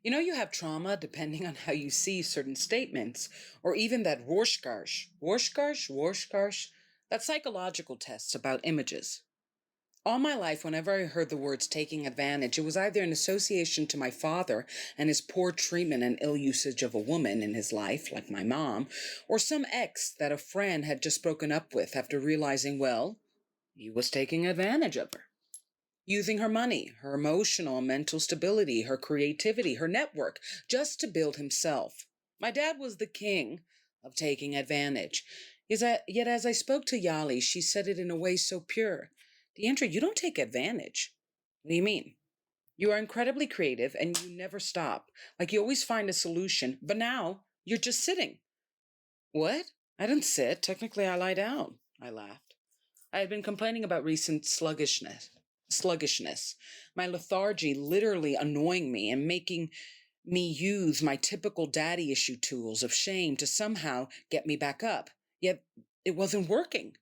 You know, you have trauma depending on how you see certain statements, or even that Rorschach, that psychological tests about images. All my life, whenever I heard the words taking advantage, it was either an association to my father and his poor treatment and ill usage of a woman in his life, like my mom, or some ex that a friend had just broken up with after realizing, well, he was taking advantage of her. Using her money, her emotional and mental stability, her creativity, her network, just to build himself. My dad was the king of taking advantage. Yet as I spoke to Yali, she said it in a way so pure. Deandra, you don't take advantage. What do you mean? You are incredibly creative and you never stop. Like you always find a solution, but now you're just sitting. What? I didn't sit. Technically, I lie down. I laughed. I had been complaining about recent sluggishness, my lethargy literally annoying me and making me use my typical daddy issue tools of shame to somehow get me back up. Yet it wasn't working.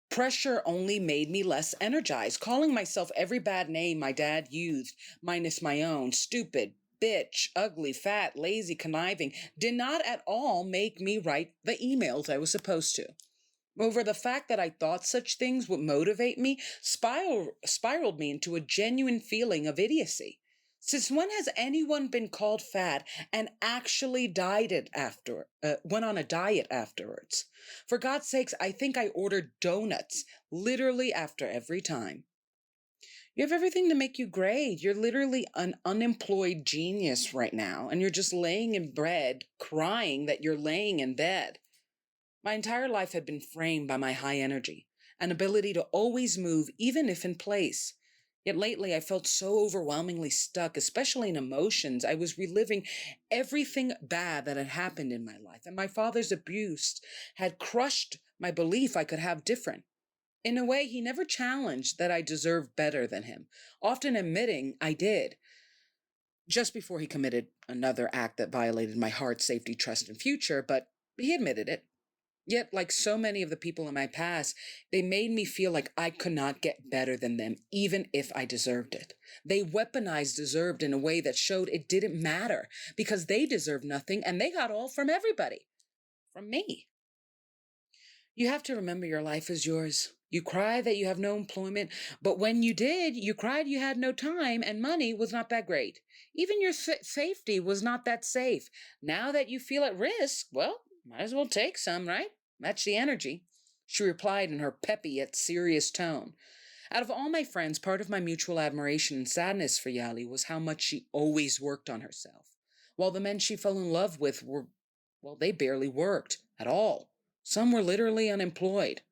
Pressure only made me less energized, calling myself every bad name my dad used, minus my own, stupid, bitch, ugly, fat, lazy, conniving, did not at all make me write the emails I was supposed to. Over the fact that I thought such things would motivate me spiraled me into a genuine feeling of idiocy. Since when has anyone been called fat and actually went on a diet afterwards? For God's sakes, I think I ordered donuts literally after every time. You have everything to make you great. You're literally an unemployed genius right now, and you're just laying in bed, crying that you're laying in bed. My entire life had been framed by my high energy, an ability to always move, even if in place. Yet lately I felt so overwhelmingly stuck, especially in emotions. I was reliving everything bad that had happened in my life, and my father's abuse had crushed my belief I could have different. In a way, he never challenged that I deserved better than him, often admitting I did, just before he committed another act that violated my heart, safety, trust, and future, but he admitted it. Yet, like so many of the people in my past, they made me feel like I could not get better than them, even if I deserved it. They weaponized deserved in a way that showed it didn't matter because they deserved nothing and they got all from everybody, from me. You have to remember your life is yours. You cry that you have no employment, but when you did, you cried you had no time and money was not that great. Even your safety was not that safe. Now that you feel at risk, well, might as well take some, right? Match the energy. She replied in her peppy yet serious tone. Out of all my friends, part of my mutual admiration and sadness for Yali was how much she always worked on herself. While the men she fell in love with were, well, they barely worked at all. Some were literally unemployed.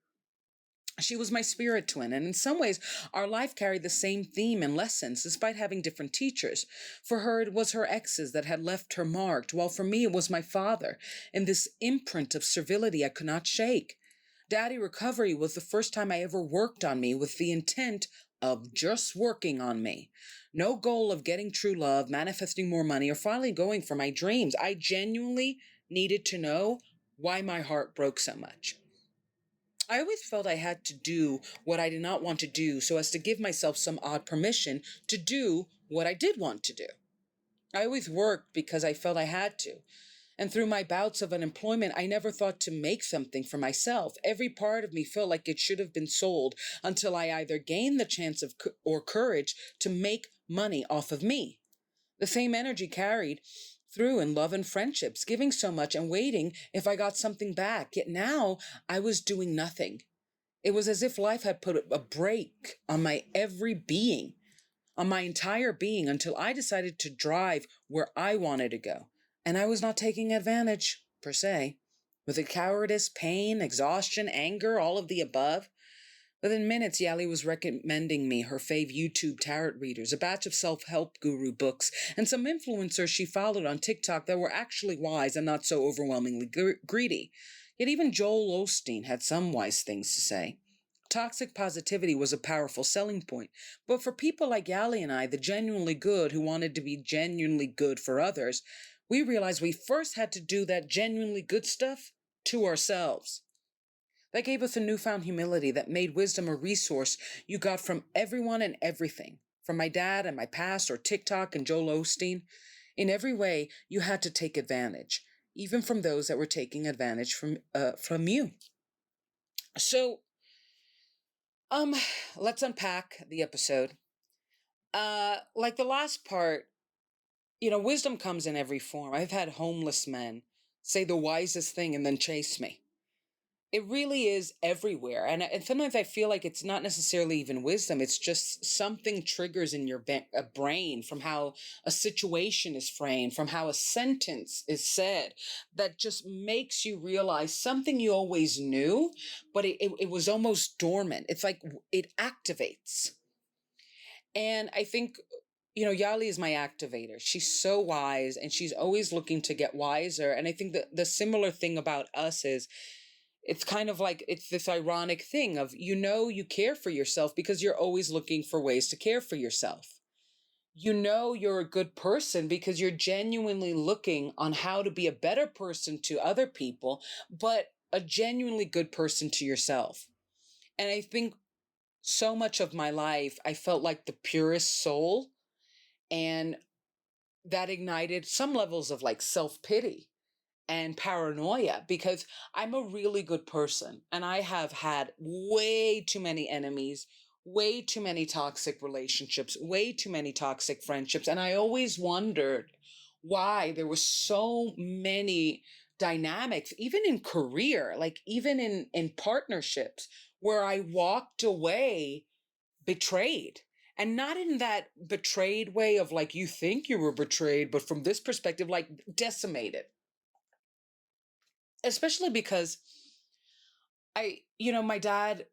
She was my spirit twin, and in some ways, our life carried the same theme and lessons, despite having different teachers. For her, it was her exes that had left her marked, while for me, it was my father, and this imprint of servility I could not shake. Daddy Recovery was the first time I ever worked on me with the intent of just working on me. No goal of getting true love, manifesting more money, or finally going for my dreams. I genuinely needed to know why my heart broke so much. I always felt I had to do what I did not want to do so as to give myself some odd permission to do what I did want to do. I always worked because I felt I had to. And through my bouts of unemployment, I never thought to make something for myself. Every part of me felt like it should have been sold until I either gained the chance or courage to make money off of me. The same energy carried through in love and friendships, giving so much and waiting if I got something back. Yet now I was doing nothing. It was as if life had put a brake on my every being, on my entire being, until I decided to drive where I wanted to go. And I was not taking advantage, per se. With the cowardice, pain, exhaustion, anger, all of the above. Within minutes, Yali was recommending me her fave YouTube tarot readers, a batch of self-help guru books, and some influencers she followed on TikTok that were actually wise and not so overwhelmingly greedy. Yet even Joel Osteen had some wise things to say. Toxic positivity was a powerful selling point, but for people like Yali and I, the genuinely good who wanted to be genuinely good for others, we realized we first had to do that genuinely good stuff to ourselves. That gave us a newfound humility that made wisdom a resource you got from everyone and everything, from my dad and my past or TikTok and Joel Osteen. In every way, you had to take advantage, even from those that were taking advantage from you. So, um, let's unpack the episode. Like the last part, wisdom comes in every form. I've had homeless men say the wisest thing and then chase me. It really is everywhere. And sometimes I feel like it's not necessarily even wisdom. It's just something triggers in your brain from how a situation is framed, from how a sentence is said, that just makes you realize something you always knew, but it was almost dormant. It's like it activates. And I think, Yali is my activator. She's so wise and she's always looking to get wiser. And I think that the similar thing about us is it's kind of like it's this ironic thing of, you care for yourself because you're always looking for ways to care for yourself. You're a good person because you're genuinely looking on how to be a better person to other people, but a genuinely good person to yourself. And I think so much of my life, I felt like the purest soul, and that ignited some levels of like self pity and paranoia because I'm a really good person and I have had way too many enemies, way too many toxic relationships, way too many toxic friendships. And I always wondered why there were so many dynamics, even in career, like even in partnerships, where I walked away betrayed. And not in that betrayed way of like you think you were betrayed, but from this perspective, like decimated. Especially because my dad,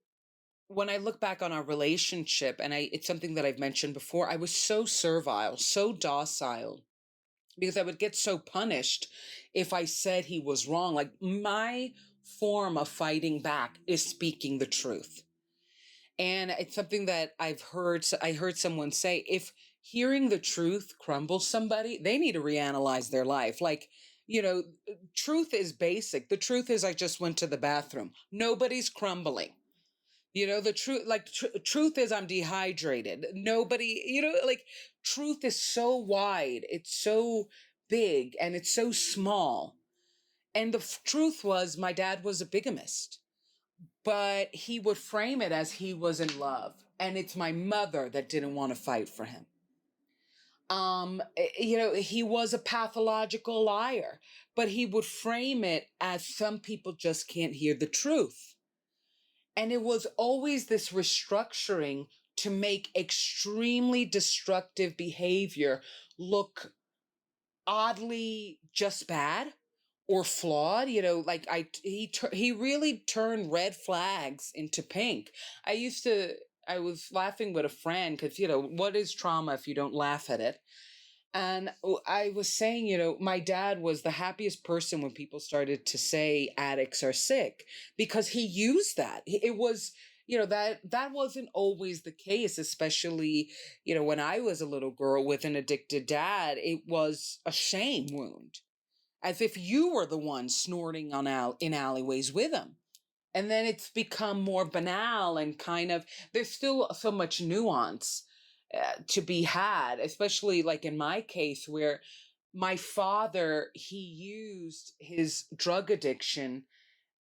when I look back on our relationship, and it's something that I've mentioned before, I was so servile, so docile, because I would get so punished if I said he was wrong. Like my form of fighting back is speaking the truth. And it's something that I heard someone say, if hearing the truth crumbles somebody, they need to reanalyze their life. Like, truth is basic. The truth is, I just went to the bathroom. Nobody's crumbling. The truth, like, truth is, I'm dehydrated. Nobody, like, truth is so wide, it's so big, and it's so small. And the truth was, my dad was a bigamist, but he would frame it as he was in love. And it's my mother that didn't want to fight for him. He was a pathological liar, but he would frame it as some people just can't hear the truth. And it was always this restructuring to make extremely destructive behavior look oddly just bad or flawed. Like he really turned red flags into pink. I was laughing with a friend because, what is trauma if you don't laugh at it? And I was saying, my dad was the happiest person when people started to say addicts are sick because he used that. It was, that wasn't always the case, especially, when I was a little girl with an addicted dad. It was a shame wound, as if you were the one snorting in alleyways with him. And then it's become more banal and kind of, there's still so much nuance to be had, especially like in my case where my father, he used his drug addiction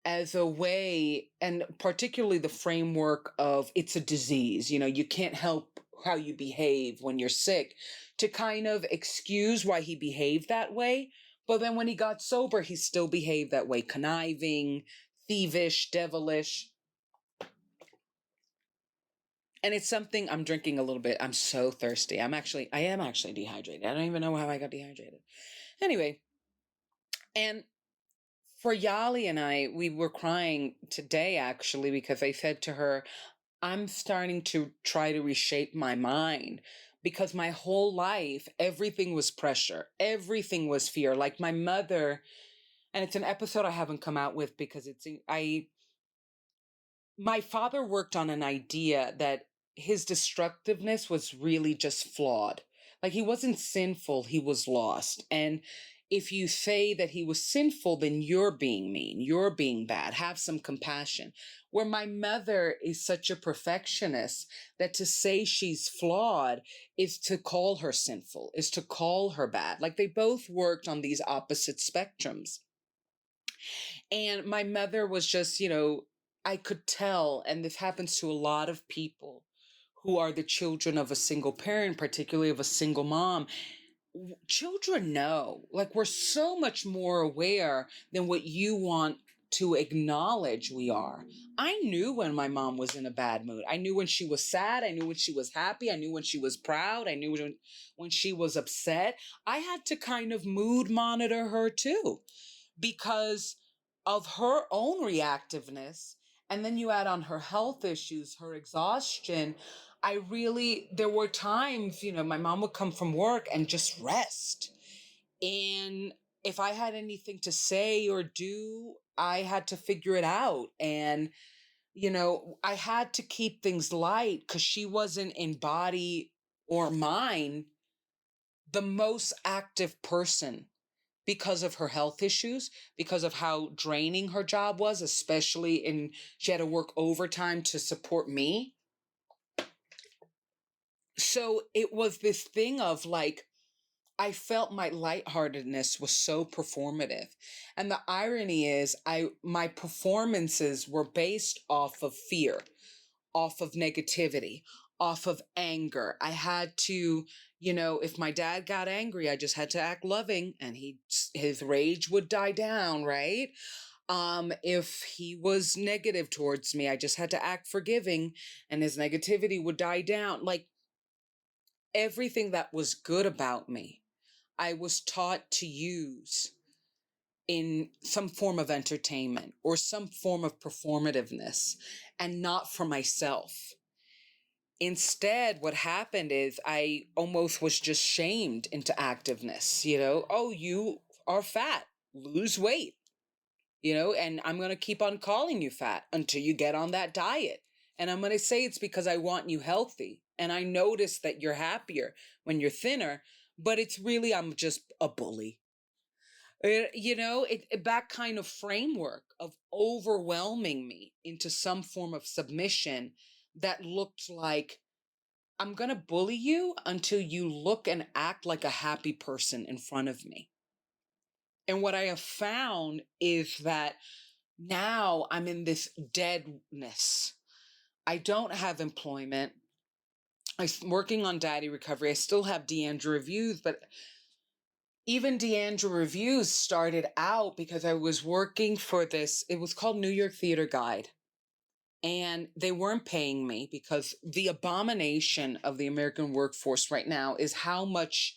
as a way, and particularly the framework of it's a disease, you can't help how you behave when you're sick, to kind of excuse why he behaved that way. But then when he got sober, he still behaved that way, conniving, thievish, devilish. And it's something, I'm drinking a little bit. I'm so thirsty. I am actually dehydrated. I don't even know how I got dehydrated. Anyway, and for Yali and I, we were crying today actually because I said to her, I'm starting to try to reshape my mind because my whole life, everything was pressure, everything was fear. Like my mother, and it's an episode I haven't come out with because my father worked on an idea that his destructiveness was really just flawed. Like he wasn't sinful, he was lost. And if you say that he was sinful, then you're being mean, you're being bad, have some compassion. Where my mother is such a perfectionist that to say she's flawed is to call her sinful, is to call her bad. Like they both worked on these opposite spectrums. And my mother was just, I could tell, and this happens to a lot of people who are the children of a single parent, particularly of a single mom. Children know, like, we're so much more aware than what you want to acknowledge we are. I knew when my mom was in a bad mood. I knew when she was sad. I knew when she was happy. I knew when she was proud. I knew when she was upset. I had to kind of mood monitor her too because of her own reactiveness. And then you add on her health issues, her exhaustion. There were times, my mom would come from work and just rest. And if I had anything to say or do, I had to figure it out. And, I had to keep things light because she wasn't in body or mind the most active person because of her health issues, because of how draining her job was, especially she had to work overtime to support me. So it was this thing of like, I felt my lightheartedness was so performative. And the irony is my performances were based off of fear, off of negativity, off of anger. I had to, if my dad got angry, I just had to act loving and his rage would die down, right? If he was negative towards me, I just had to act forgiving and his negativity would die down. Like everything that was good about me, I was taught to use in some form of entertainment or some form of performativeness and not for myself. Instead, what happened is I almost was just shamed into activeness, oh, you are fat, lose weight, and I'm going to keep on calling you fat until you get on that diet. And I'm going to say it's because I want you healthy. And I notice that you're happier when you're thinner, but it's really, I'm just a bully. That kind of framework of overwhelming me into some form of submission that looked like, I'm going to bully you until you look and act like a happy person in front of me. And what I have found is that now I'm in this deadness. I don't have employment. I'm working on daddy recovery. I still have D'Andra Reviews, but even D'Andra Reviews started out because I was working for this. It was called New York Theater Guide. And they weren't paying me because the abomination of the American workforce right now is how much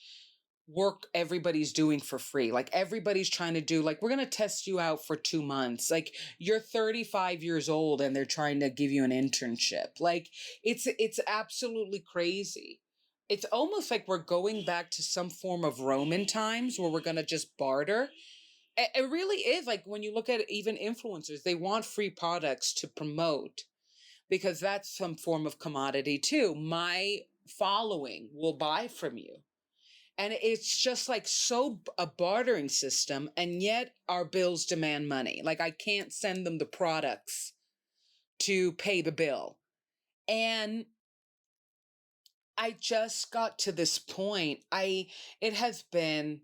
work everybody's doing for free. Like everybody's trying to do, like, we're going to test you out for 2 months. Like you're 35 years old and they're trying to give you an internship. Like it's absolutely crazy. It's almost like we're going back to some form of Roman times where we're going to just barter. It really is. Like when you look at even influencers, they want free products to promote because that's some form of commodity too. My following will buy from you. And it's just like a bartering system. And yet our bills demand money. Like I can't send them the products to pay the bill. And I just got to this point. It has been,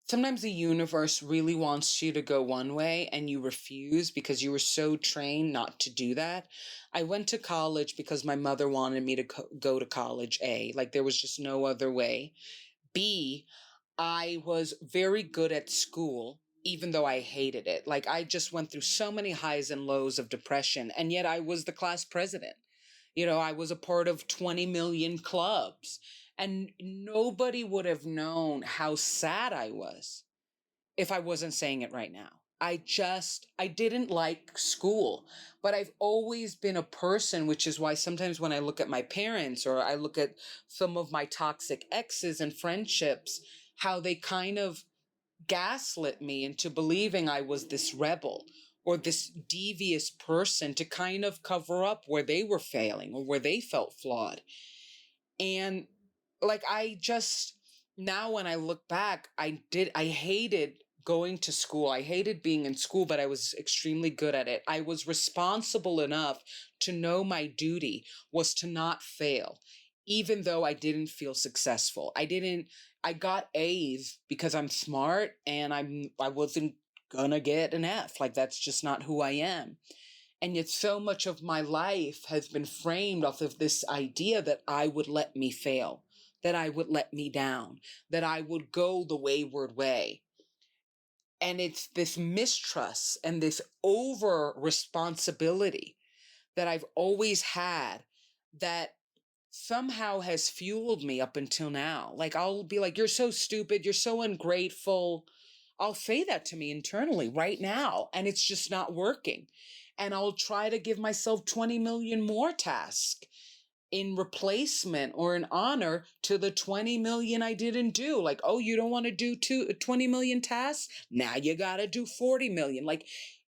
sometimes the universe really wants you to go one way and you refuse because you were so trained not to do that. I went to college because my mother wanted me to go to college, A. Like there was just no other way. B, I was very good at school, even though I hated it. Like I just went through so many highs and lows of depression, and yet I was the class president. I was a part of 20 million clubs, and nobody would have known how sad I was if I wasn't saying it right now. I didn't like school, but I've always been a person, which is why sometimes when I look at my parents or I look at some of my toxic exes and friendships, how they kind of gaslit me into believing I was this rebel or this devious person to kind of cover up where they were failing or where they felt flawed. And like, now when I look back, I hated going to school. I hated being in school, but I was extremely good at it. I was responsible enough to know my duty was to not fail, even though I didn't feel successful. I got A's because I'm smart and I wasn't gonna get an F. Like that's just not who I am. And yet so much of my life has been framed off of this idea that I would let me fail, that I would let me down, that I would go the wayward way. And it's this mistrust and this over responsibility that I've always had that somehow has fueled me up until now. Like I'll be like, you're so stupid, you're so ungrateful. I'll say that to me internally right now, and it's just not working. And I'll try to give myself 20 million more tasks in replacement or in honor to the 20 million I didn't do. Like, oh, you don't want to do 20 million tasks? Now you got to do 40 million. Like,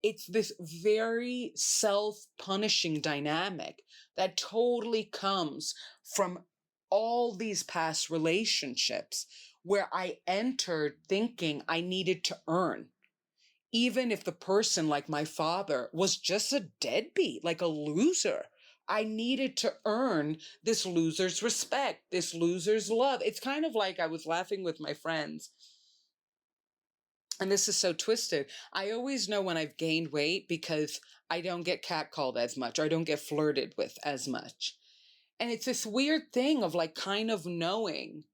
it's this very self-punishing dynamic that totally comes from all these past relationships where I entered thinking I needed to earn, even if the person, like my father, was just a deadbeat, like a loser. I needed to earn this loser's respect, this loser's love. It's kind of like I was laughing with my friends, and this is so twisted. I always know when I've gained weight because I don't get catcalled as much, or I don't get flirted with as much. And it's this weird thing of like kind of knowing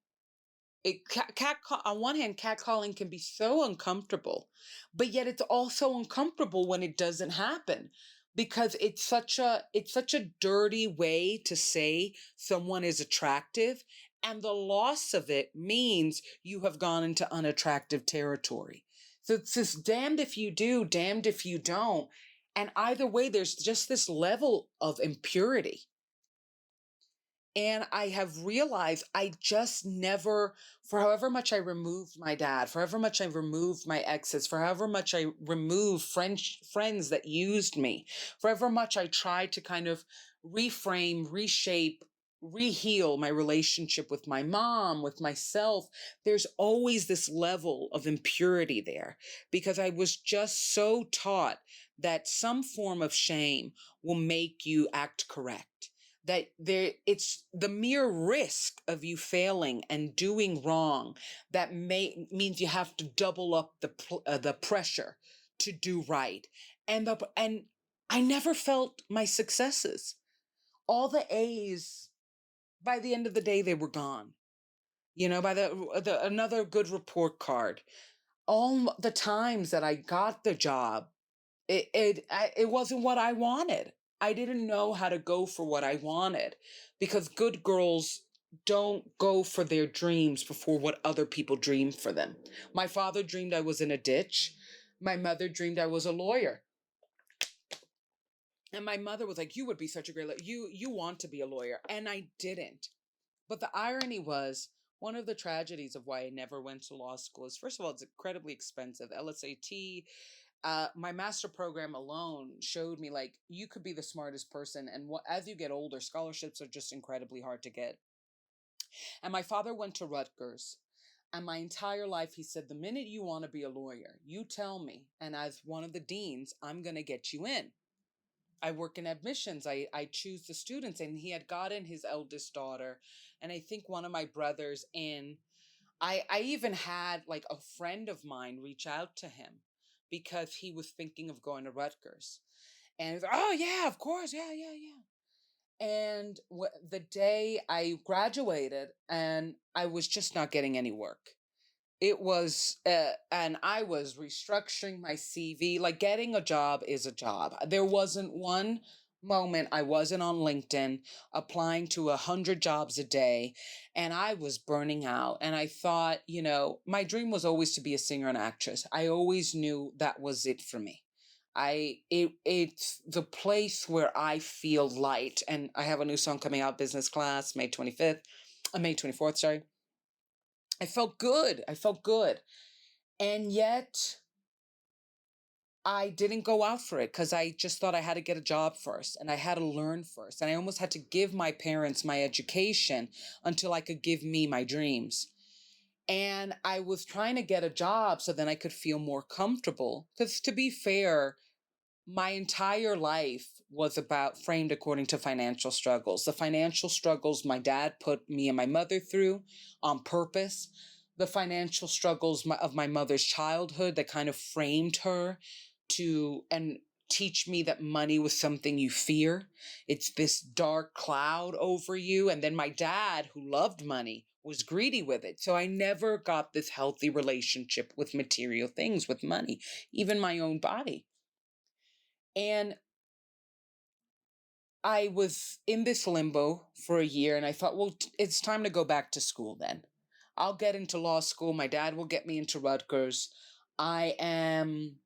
on one hand, catcalling can be so uncomfortable, but yet it's also uncomfortable when it doesn't happen because it's such a dirty way to say someone is attractive, and the loss of it means you have gone into unattractive territory. So it's this damned if you do, damned if you don't. And either way, there's just this level of impurity. And I have realized I just never, for however much I removed my dad, for however much I removed my exes, for however much I removed friends that used me, for however much I tried to kind of reframe, reshape, reheal my relationship with my mom, with myself, there's always this level of impurity there because I was just so taught that some form of shame will make you act correct, that it's the mere risk of you failing and doing wrong that means you have to double up the pressure to do right. And I never felt my successes. All the A's, by the end of the day they were gone. By the another good report card, all the times that I got the job, it wasn't what I wanted. I didn't know how to go for what I wanted because good girls don't go for their dreams before what other people dream for them. My father dreamed I was in a ditch. My mother dreamed I was a lawyer. And my mother was like, "You would be such a great lawyer. You want to be a lawyer." And I didn't. But the irony was, one of the tragedies of why I never went to law school is, first of all, it's incredibly expensive. LSAT, my master program alone showed me like you could be the smartest person, and as you get older, scholarships are just incredibly hard to get. And my father went to Rutgers, and my entire life he said, the minute you want to be a lawyer, you tell me, and as one of the deans, I'm going to get you in. I work in admissions. I choose the students, and he had gotten his eldest daughter and I think one of my brothers in. I even had like a friend of mine reach out to him because he was thinking of going to Rutgers. And he was like, "Oh yeah, of course, yeah, yeah, yeah." And the day I graduated, and I was just not getting any work. And I was restructuring my CV. Like getting a job is a job. There wasn't one moment I wasn't on LinkedIn applying to 100 jobs a day, and I was burning out. And I thought, my dream was always to be a singer and actress. I always knew that was it for me. It's the place where I feel light. And I have a new song coming out, Business Class, May 24th, sorry. I felt good. I felt good. And yet I didn't go out for it because I just thought I had to get a job first and I had to learn first. And I almost had to give my parents my education until I could give me my dreams. And I was trying to get a job so then I could feel more comfortable. Because to be fair, my entire life was about framed according to financial struggles. The financial struggles my dad put me and my mother through on purpose, the financial struggles of my mother's childhood that kind of framed her to and teach me that money was something you fear. It's this dark cloud over you. And then my dad, who loved money, was greedy with it. So I never got this healthy relationship with material things, with money, even my own body. And I was in this limbo for a year and I thought, well, it's time to go back to school then. I'll get into law school. My dad will get me into Rutgers. I am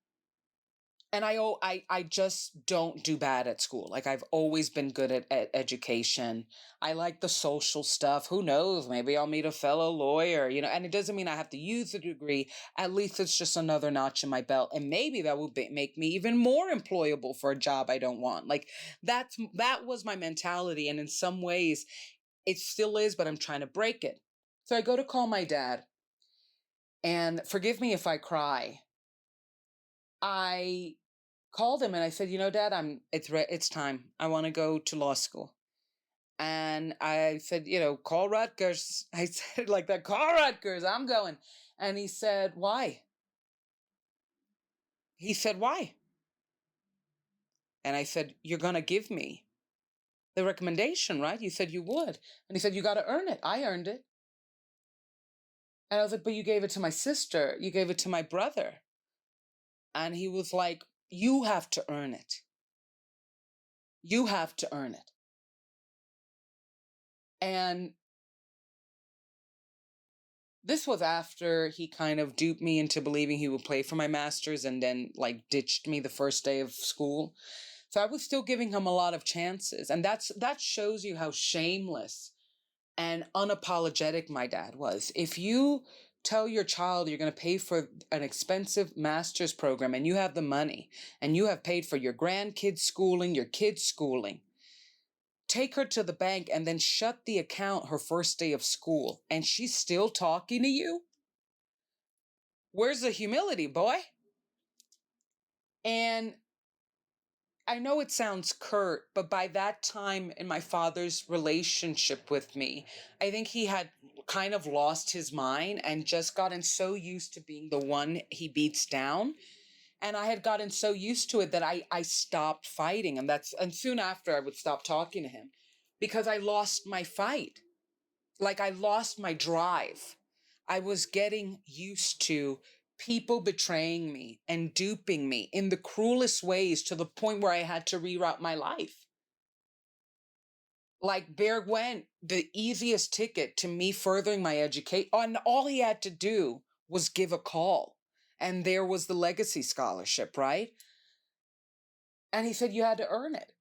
and I just don't do bad at school. Like I've always been good at education. I like the social stuff. Who knows? Maybe I'll meet a fellow lawyer, and it doesn't mean I have to use the degree. At least it's just another notch in my belt. And maybe that will make me even more employable for a job I don't want. Like that was my mentality. And in some ways it still is, but I'm trying to break it. So I go to call my dad, and forgive me if I cry. I called him and I said, Dad, it's time. I want to go to law school. And I said, call Rutgers. I said like that, call Rutgers, I'm going. And he said, why? He said, why? And I said, you're going to give me the recommendation, right? You said you would. And he said, you got to earn it. I earned it. And I was like, but you gave it to my sister. You gave it to my brother. And he was like, you have to earn it. You have to earn it. And this was after he kind of duped me into believing he would play for my master's and then like ditched me the first day of school. So I was still giving him a lot of chances. And that shows you how shameless and unapologetic my dad was. If you tell your child you're going to pay for an expensive master's program and you have the money and you have paid for your grandkids' schooling, your kids' schooling, take her to the bank and then shut the account her first day of school, and she's still talking to you? Where's the humility, boy? And I know it sounds curt, but by that time in my father's relationship with me, I think he had kind of lost his mind and just gotten so used to being the one he beats down. And I had gotten so used to it that I stopped fighting. And soon after I would stop talking to him because I lost my fight. Like I lost my drive. I was getting used to people betraying me and duping me in the cruelest ways to the point where I had to reroute my life. Like there went the easiest ticket to me furthering my education. And all he had to do was give a call. And there was the legacy scholarship, right? And he said you had to earn it.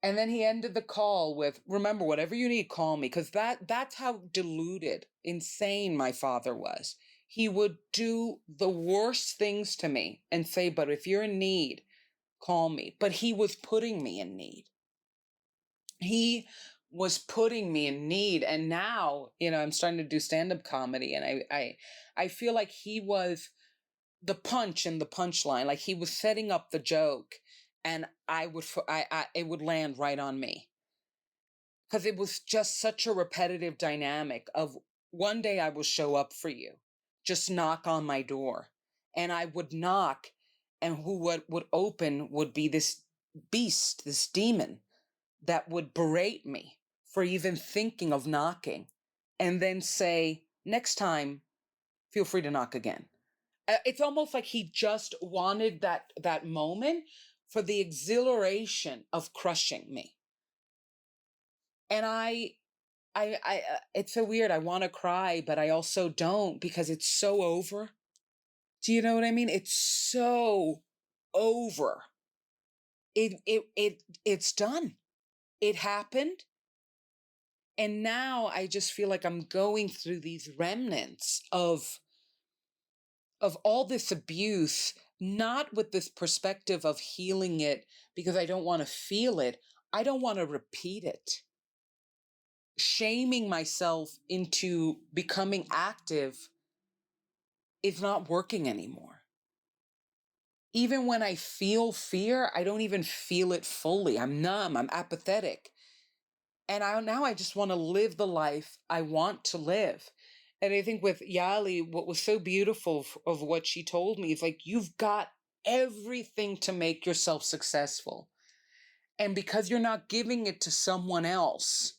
And then he ended the call with, remember, whatever you need, call me. Because that's how deluded, insane my father was. He would do the worst things to me and say, but if you're in need, call me. But he was putting me in need. He was putting me in need. And now, I'm starting to do stand-up comedy. And I feel like he was the punch in the punchline. Like he was setting up the joke and it would land right on me. Because it was just such a repetitive dynamic of one day I will show up for you, just knock on my door. And I would knock, and who would open would be this beast, this demon that would berate me for even thinking of knocking and then say, next time, feel free to knock again. It's almost like he just wanted that moment for the exhilaration of crushing me. And it's so weird. I want to cry, but I also don't because it's so over. Do you know what I mean? It's so over. It's done. It happened. And now I just feel like I'm going through these remnants of all this abuse, not with this perspective of healing it because I don't want to feel it. I don't want to repeat it. shaming myself into becoming active is not working anymore. Even when I feel fear, I don't even feel it fully. I'm numb, I'm apathetic. And I just want to live the life I want to live. And I think with Yali, what was so beautiful of what she told me is like, you've got everything to make yourself successful. And because you're not giving it to someone else,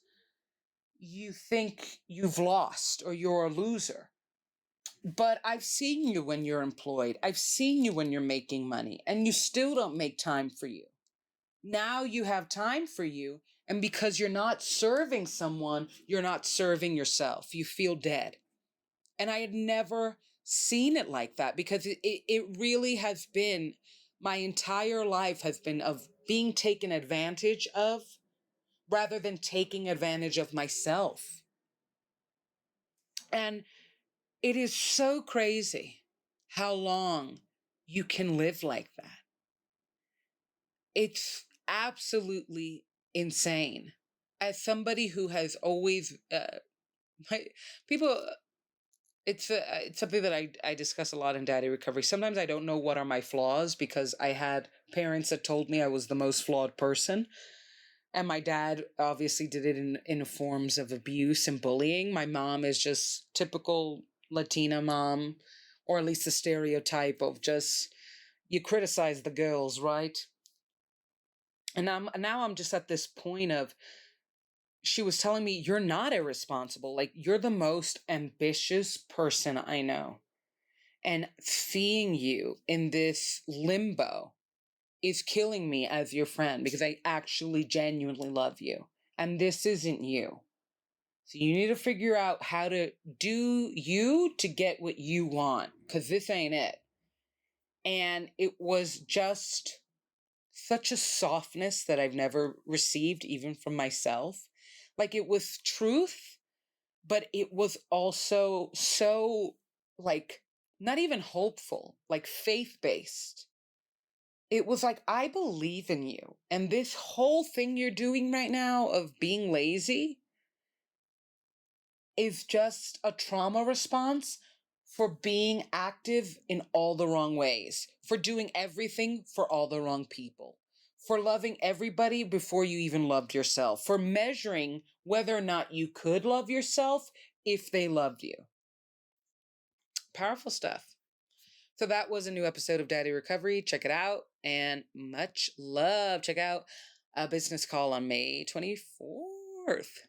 you think you've lost or you're a loser. But I've seen you when you're employed. I've seen you when you're making money, and you still don't make time for you. Now you have time for you. And because you're not serving someone, you're not serving yourself. You feel dead. And I had never seen it like that because it really has been, my entire life has been of being taken advantage of rather than taking advantage of myself. And it is so crazy how long you can live like that. It's absolutely insane. As somebody who has always, people, it's something that I discuss a lot in Daddy Recovery. Sometimes I don't know what are my flaws because I had parents that told me I was the most flawed person. And my dad obviously did it in forms of abuse and bullying. My mom is just typical Latina mom, or at least the stereotype of just, you criticize the girls, right? And now I'm just at this point of, she was telling me, you're not irresponsible. Like, you're the most ambitious person I know. And seeing you in this limbo is killing me as your friend because I actually genuinely love you. And this isn't you. So you need to figure out how to do you to get what you want, because this ain't it. And it was just such a softness that I've never received, even from myself. Like, it was truth, but it was also so, like, not even hopeful, like faith based. It was like, I believe in you. And this whole thing you're doing right now of being lazy is just a trauma response for being active in all the wrong ways, for doing everything for all the wrong people, for loving everybody before you even loved yourself, for measuring whether or not you could love yourself if they loved you. Powerful stuff. So that was a new episode of Daddy Recovery. Check it out, and much love. Check out A Business Call on May 24th.